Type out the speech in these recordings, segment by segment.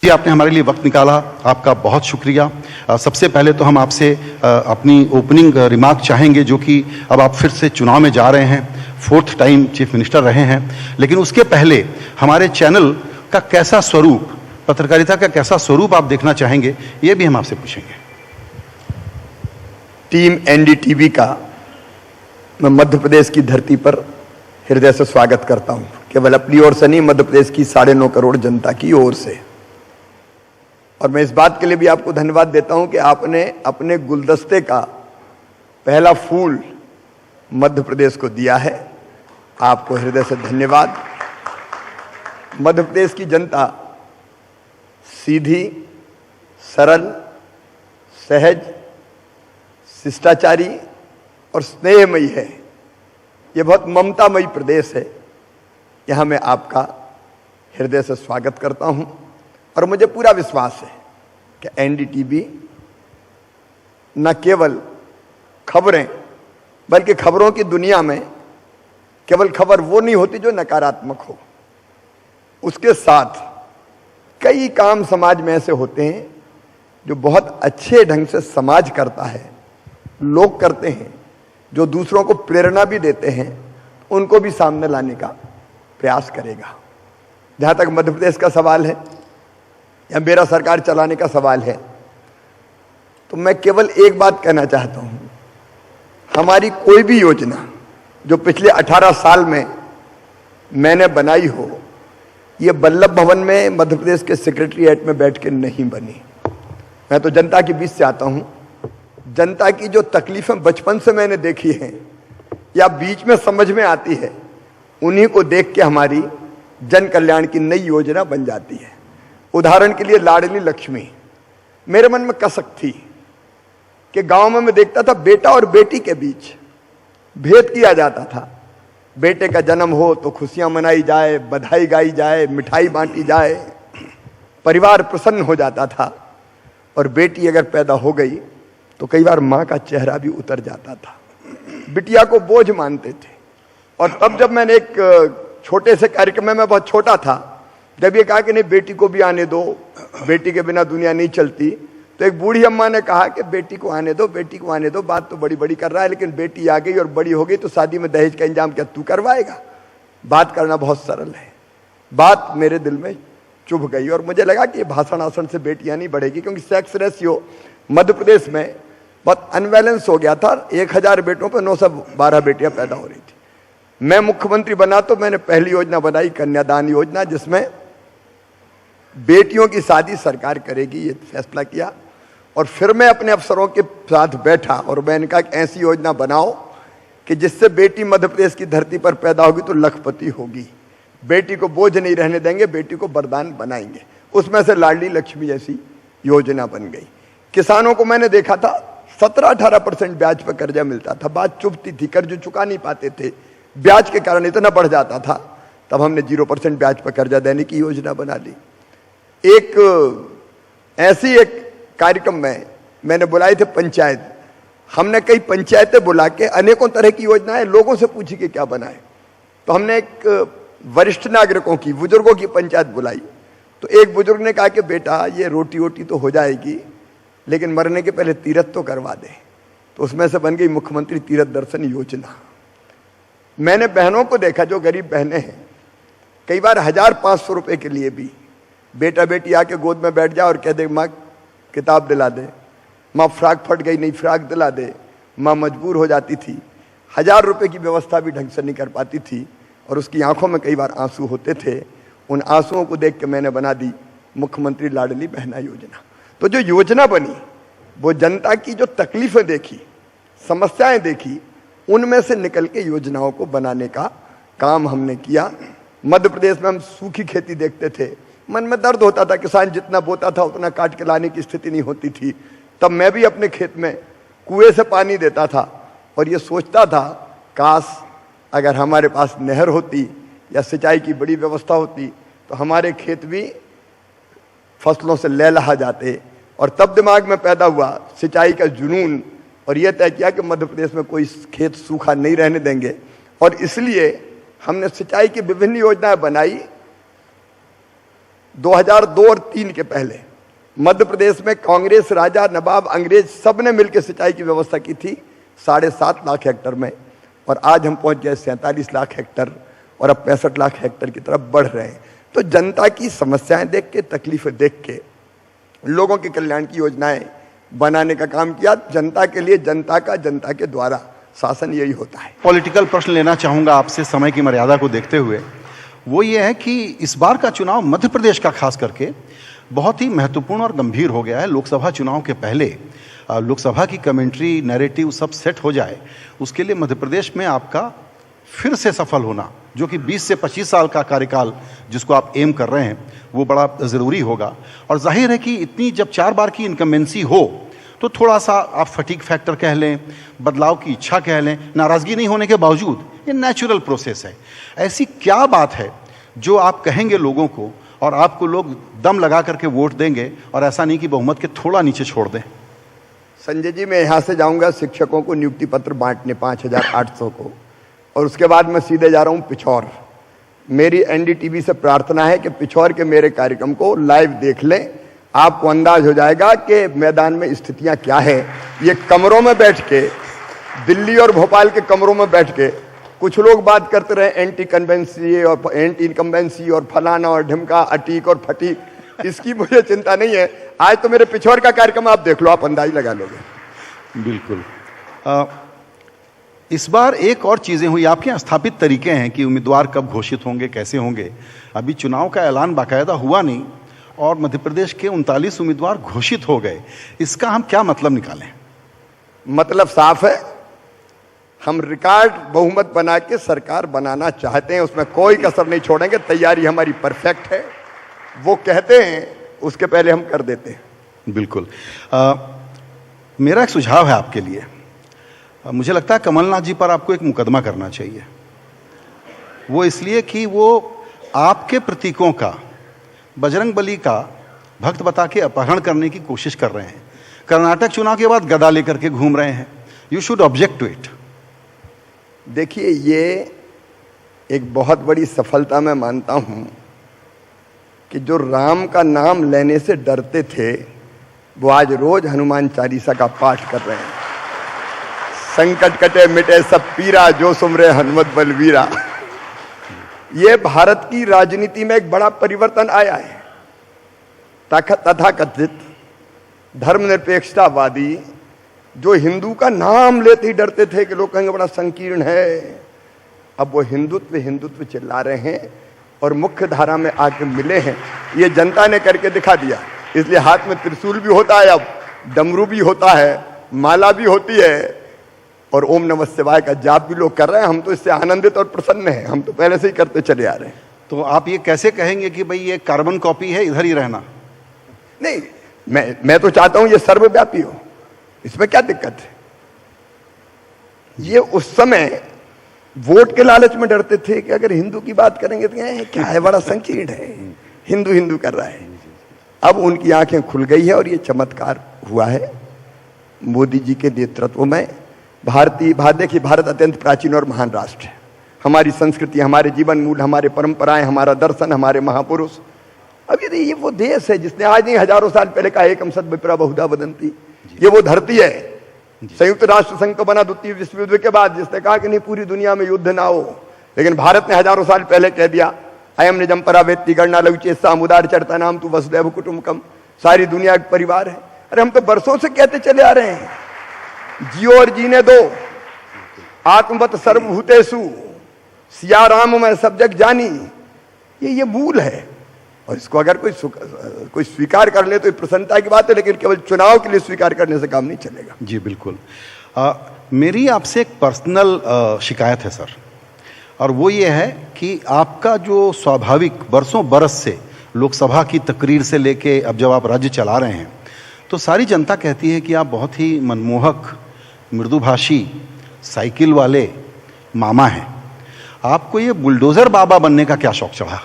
जी, आपने हमारे लिए वक्त निकाला, आपका बहुत शुक्रिया। सबसे पहले तो हम आपसे अपनी ओपनिंग रिमार्क चाहेंगे, जो कि अब आप फिर से चुनाव में जा रहे हैं, 4th टाइम चीफ मिनिस्टर रहे हैं, लेकिन उसके पहले हमारे चैनल का कैसा स्वरूप, पत्रकारिता का कैसा स्वरूप आप देखना चाहेंगे, ये भी हम आपसे पूछेंगे। टीम एनडीटीवी का मैं मध्य प्रदेश की धरती पर हृदय से स्वागत करता हूं, केवल अपनी ओर से नहीं, मध्य प्रदेश की 9.5 करोड़ जनता की ओर से। और मैं इस बात के लिए भी आपको धन्यवाद देता हूं कि आपने अपने गुलदस्ते का पहला फूल मध्य प्रदेश को दिया है। आपको हृदय से धन्यवाद। मध्य प्रदेश की जनता सीधी, सरल, सहज, शिष्टाचारी और स्नेहमयी है। यह बहुत ममतामयी प्रदेश है। यहां मैं आपका हृदय से स्वागत करता हूं और मुझे पूरा विश्वास है कि एनडीटीवी न केवल खबरें, बल्कि खबरों की दुनिया में केवल खबर वो नहीं होती जो नकारात्मक हो, उसके साथ कई काम समाज में ऐसे होते हैं जो बहुत अच्छे ढंग से समाज करता है, लोग करते हैं, जो दूसरों को प्रेरणा भी देते हैं, उनको भी सामने लाने का प्रयास करेगा। जहां तक मध्य प्रदेश का सवाल है या मेरा सरकार चलाने का सवाल है, तो मैं केवल एक बात कहना चाहता हूं, हमारी कोई भी योजना जो पिछले 18 साल में मैंने बनाई हो, यह वल्लभ भवन में मध्य प्रदेश के सेक्रेटरीएट में बैठ के नहीं बनी। मैं तो जनता के बीच से आता हूं। जनता की जो तकलीफें बचपन से मैंने देखी हैं या बीच में समझ में आती है, उन्हीं को देख के हमारी जन कल्याण की नई योजना बन जाती है। उदाहरण के लिए लाडली लक्ष्मी, मेरे मन में कसक थी कि गांव में मैं देखता था बेटा और बेटी के बीच भेद किया जाता था। बेटे का जन्म हो तो खुशियां मनाई जाए, बधाई गाई जाए, मिठाई बांटी जाए, परिवार प्रसन्न हो जाता था। और बेटी अगर पैदा हो गई तो कई बार मां का चेहरा भी उतर जाता था, बिटिया को बोझ मानते थे। और तब जब मैंने एक छोटे से कार्यक्रम में, मैं बहुत छोटा था, जब ये कहा कि नहीं बेटी को भी आने दो, बेटी के बिना दुनिया नहीं चलती, तो एक बूढ़ी अम्मा ने कहा कि बेटी को आने दो, बेटी को आने दो, बात तो बड़ी बड़ी कर रहा है, लेकिन बेटी आ गई और बड़ी हो गई तो शादी में दहेज का इंतजाम क्या तू करवाएगा? बात करना बहुत सरल है। बात मेरे दिल में चुभ गई और मुझे लगा कि ये भाषण आसन से बेटियां नहीं बढ़ेगी, क्योंकि सेक्स रेशियो मध्य प्रदेश में बहुत अनबैलेंस हो गया था। 1000 बेटों पर 912 बेटियां पैदा हो रही थी। मैं मुख्यमंत्री बना तो मैंने पहली योजना बनाई कन्यादान योजना, जिसमें बेटियों की शादी सरकार करेगी, ये फैसला किया। और फिर मैं अपने अफसरों के साथ बैठा और मैंने कहा कि ऐसी योजना बनाओ कि जिससे बेटी मध्य प्रदेश की धरती पर पैदा होगी तो लखपति होगी, बेटी को बोझ नहीं रहने देंगे, बेटी को वरदान बनाएंगे। उसमें से लाडली लक्ष्मी जैसी योजना बन गई। किसानों को मैंने देखा था 17-18% ब्याज पर कर्जा मिलता था। बात चुभती थी, कर्ज चुका नहीं पाते थे, ब्याज के कारण इतना बढ़ जाता था। तब हमने 0% ब्याज पर कर्जा देने की योजना बना ली। एक कार्यक्रम में मैंने बुलाए थे पंचायत। हमने कई पंचायतें बुला के अनेकों तरह की योजनाएं लोगों से पूछी कि क्या बनाए। तो हमने एक वरिष्ठ नागरिकों की, बुजुर्गों की पंचायत बुलाई। तो एक बुजुर्ग ने कहा कि बेटा ये रोटी वोटी तो हो जाएगी, लेकिन मरने के पहले तीर्थ तो करवा दे। तो उसमें से बन गई मुख्यमंत्री तीर्थ दर्शन योजना। मैंने बहनों को देखा जो गरीब बहनें हैं, कई बार 1500 रुपए के लिए भी बेटा बेटी आके गोद में बैठ जाए और कह दे माँ किताब दिला दे, माँ फ्राक फट गई नहीं फ्राक दिला दे, माँ मजबूर हो जाती थी, 1000 रुपए की व्यवस्था भी ढंग से नहीं कर पाती थी और उसकी आंखों में कई बार आंसू होते थे। उन आंसुओं को देख के मैंने बना दी मुख्यमंत्री लाडली बहना योजना। तो जो योजना बनी वो जनता की जो तकलीफें देखी, समस्याएं देखी, उनमें से निकल के योजनाओं को बनाने का काम हमने किया। मध्य प्रदेश में हम सूखी खेती देखते थे, मन में दर्द होता था, किसान जितना बोता था उतना काट के लाने की स्थिति नहीं होती थी। तब मैं भी अपने खेत में कुएं से पानी देता था और ये सोचता था काश अगर हमारे पास नहर होती या सिंचाई की बड़ी व्यवस्था होती तो हमारे खेत भी फसलों से लहलहा जाते। और तब दिमाग में पैदा हुआ सिंचाई का जुनून और यह तय किया कि मध्य प्रदेश में कोई खेत सूखा नहीं रहने देंगे। और इसलिए हमने सिंचाई की विभिन्न योजनाएं बनाई 2002 और 3 के पहले मध्य प्रदेश में कांग्रेस, राजा, नवाब, अंग्रेज सब ने मिलकर सिंचाई की व्यवस्था की थी 7.5 लाख हेक्टर में, और आज हम पहुंच गए 47 लाख हेक्टर और अब 65 लाख हेक्टर की तरफ बढ़ रहे हैं। तो जनता की समस्याएं देख के, तकलीफें देख के लोगों के कल्याण की योजनाएं बनाने का काम किया। जनता के लिए, जनता का, जनता के द्वारा शासन यही होता है। पॉलिटिकल प्रश्न लेना चाहूंगा आपसे समय की मर्यादा को देखते हुए। वो ये है कि इस बार का चुनाव मध्य प्रदेश का खास करके बहुत ही महत्वपूर्ण और गंभीर हो गया है। लोकसभा चुनाव के पहले लोकसभा की कमेंट्री, नैरेटिव सब सेट हो जाए, उसके लिए मध्य प्रदेश में आपका फिर से सफल होना, जो कि 20 से 25 साल का कार्यकाल जिसको आप एम कर रहे हैं, वो बड़ा ज़रूरी होगा। और जाहिर है कि इतनी जब 4 बार की इनकम्बेंसी हो तो थोड़ा सा आप फटीग फैक्टर कह लें, बदलाव की इच्छा कह लें, नाराज़गी नहीं होने के बावजूद ये नेचुरल प्रोसेस है। ऐसी क्या बात है जो आप कहेंगे लोगों को और आपको लोग दम लगा करके वोट देंगे, और ऐसा नहीं कि बहुमत के थोड़ा नीचे छोड़ दें? संजय जी, मैं यहाँ से जाऊँगा शिक्षकों को नियुक्ति पत्र बांटने 5800 को, और उसके बाद मैं सीधे जा रहा हूँ पिछौर। मेरी एनडीटीवी से प्रार्थना है कि पिछौर के मेरे कार्यक्रम को लाइव देख लें, आपको अंदाज हो जाएगा कि मैदान में स्थितियां क्या है। ये कमरों में बैठ के, दिल्ली और भोपाल के कमरों में बैठ के कुछ लोग बात करते रहे एंटी इनकम्बेंसी और फलाना और ढिमका, अटीक और फटीक, इसकी मुझे चिंता नहीं है। आज तो मेरे पिछौर का कार्यक्रम आप देख लो, आप अंदाज लगा लोगे। बिल्कुल। इस बार एक और चीज़ें हुई, आपके यहाँ स्थापित तरीके हैं कि उम्मीदवार कब घोषित होंगे, कैसे होंगे। अभी चुनाव का ऐलान बाकायदा हुआ नहीं और मध्य प्रदेश के 39 उम्मीदवार घोषित हो गए। इसका हम क्या मतलब निकालें? मतलब साफ है, हम रिकॉर्ड बहुमत बना के सरकार बनाना चाहते हैं, उसमें कोई कसर नहीं छोड़ेंगे। तैयारी हमारी परफेक्ट है, वो कहते हैं उसके पहले हम कर देते हैं। बिल्कुल। मेरा एक सुझाव है आपके लिए। मुझे लगता है कमलनाथ जी पर आपको एक मुकदमा करना चाहिए। वो इसलिए कि वो आपके प्रतीकों का, बजरंगबली का भक्त बता के अपहरण करने की कोशिश कर रहे हैं। कर्नाटक चुनाव के बाद गदा लेकर के घूम रहे हैं। You should object to it. देखिए, ये एक बहुत बड़ी सफलता मैं मानता हूं कि जो राम का नाम लेने से डरते थे वो आज रोज हनुमान चालीसा का पाठ कर रहे हैं। संकट कटे मिटे सब पीरा, जो सुमरे हनुमत बलवीरा। ये भारत की राजनीति में एक बड़ा परिवर्तन आया है। तथाकथित धर्मनिरपेक्षतावादी जो हिंदू का नाम लेते ही डरते थे कि लोग कहेंगे बड़ा संकीर्ण है, अब वो हिंदुत्व हिंदुत्व चिल्ला रहे हैं और मुख्य धारा में आके मिले हैं। ये जनता ने करके दिखा दिया। इसलिए हाथ में त्रिशूल भी होता है, अब डमरू भी होता है, माला भी होती है, और ओम नमः शिवाय का जाप भी लोग कर रहे हैं। हम तो इससे आनंदित और प्रसन्न हैं, हम तो पहले से ही करते चले आ रहे हैं। तो आप ये कैसे कहेंगे कि भाई ये कार्बन कॉपी है, इधर ही रहना? नहीं, मैं तो चाहता हूं ये सर्वव्यापी हो, इसमें क्या दिक्कत है। ये उस समय वोट के लालच में डरते थे कि अगर हिंदू की बात करेंगे तो क्या है, बड़ा संकीर्ण है, हिंदू हिंदू कर रहा है। अब उनकी आंखें खुल गई है और ये चमत्कार हुआ है मोदी जी के नेतृत्व में। देखिए, भारत अत्यंत प्राचीन और महान राष्ट्र है। हमारी संस्कृति, हमारे जीवन मूल, हमारे परंपराएं, हमारा दर्शन, हमारे महापुरुष। अब ये वो देश है जिसने आज नहीं हजारों साल पहले कहा एकम सद विप्रा बहुधा वदंती। ये वो धरती है, संयुक्त राष्ट्र संघ को बना द्वितीय विश्व युद्ध के बाद, जिसने कहा कि नहीं पूरी दुनिया में युद्ध ना हो, लेकिन भारत ने हजारों साल पहले कह दिया अयम निजम परावेत्ति गणना लघुचे सामुदार चरता नाम तू वसुदैव कुटुंबकम। सारी दुनिया एक परिवार है। अरे हम तो बरसों से कहते चले आ रहे हैं, जियो और जीने दो, आत्मवत सर्वभूतेषु, सिया राम में सब जग जानी। ये मूल है, और इसको अगर कोई स्वीकार कर ले तो प्रसन्नता की बात है, लेकिन केवल चुनाव के लिए स्वीकार करने से काम नहीं चलेगा। जी बिल्कुल। मेरी आपसे एक पर्सनल शिकायत है सर, और वो ये है कि आपका जो स्वाभाविक बरसों बरस से लोकसभा की तकरीर से लेके अब जब आप राज्य चला रहे हैं, तो सारी जनता कहती है कि आप बहुत ही मनमोहक, मृदुभाषी, साइकिल वाले मामा हैं। आपको ये बुलडोजर बाबा बनने का क्या शौक चढ़ा?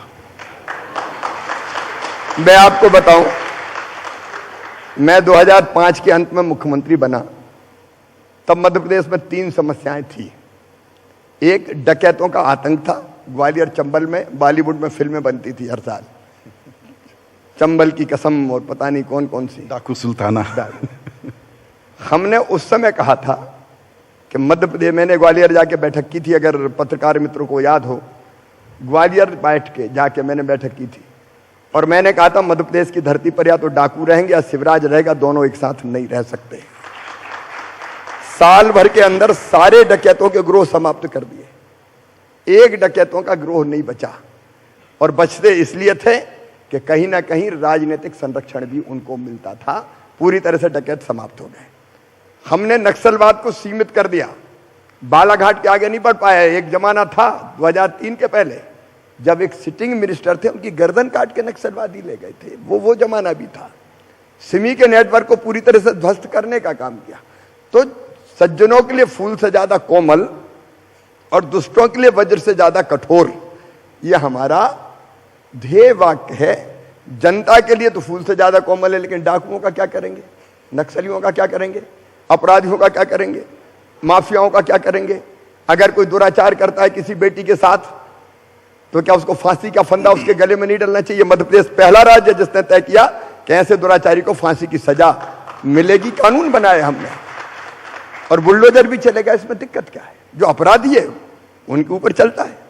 मैं आपको बताऊं, मैं 2005 के अंत में मुख्यमंत्री बना, तब मध्य प्रदेश में 3 समस्याएं थी। एक, डकैतों का आतंक था। ग्वालियर चंबल में बॉलीवुड में फिल्में बनती थी हर साल, चंबल की कसम और पता नहीं कौन कौन सी डाकू सुल्ताना। हमने उस समय कहा था कि मध्य प्रदेश, मैंने ग्वालियर जाके बैठक की थी, अगर पत्रकार मित्रों को याद हो, ग्वालियर बैठ के जाके मैंने बैठक की थी और मैंने कहा था मध्य प्रदेश की धरती पर या तो डाकू रहेंगे या शिवराज रहेगा, दोनों एक साथ नहीं रह सकते। साल भर के अंदर सारे डकैतों के ग्रोह समाप्त कर दिए, एक डकैतों का ग्रोह नहीं बचा, और बचते इसलिए थे कि कहीं ना कहीं राजनीतिक संरक्षण भी उनको मिलता था। पूरी तरह से डकैत समाप्त हो गए। हमने नक्सलवाद को सीमित कर दिया, बालाघाट के आगे नहीं बढ़ पाया। एक जमाना था 2003 के पहले जब एक सिटिंग मिनिस्टर थे, उनकी गर्दन काट के नक्सलवादी ले गए थे, वो जमाना भी था। सिमी के नेटवर्क को पूरी तरह से ध्वस्त करने का काम किया। तो सज्जनों के लिए फूल से ज्यादा कोमल और दुष्टों के लिए वज्र से ज्यादा कठोर, यह हमारा ध्येय वाक्य है। जनता के लिए तो फूल से ज्यादा कोमल है, लेकिन डाकुओं का क्या करेंगे, नक्सलियों का क्या करेंगे, अपराधियों का क्या करेंगे, माफियाओं का क्या करेंगे? अगर कोई दुराचार करता है किसी बेटी के साथ तो क्या उसको फांसी का फंदा उसके गले में नहीं डलना चाहिए? मध्य प्रदेश पहला राज्य है जिसने तय किया कि ऐसे दुराचारी को फांसी की सजा मिलेगी। कानून बनाया हमने, और बुलडोजर भी चलेगा, इसमें दिक्कत क्या है? जो अपराधी है उनके ऊपर चलता है।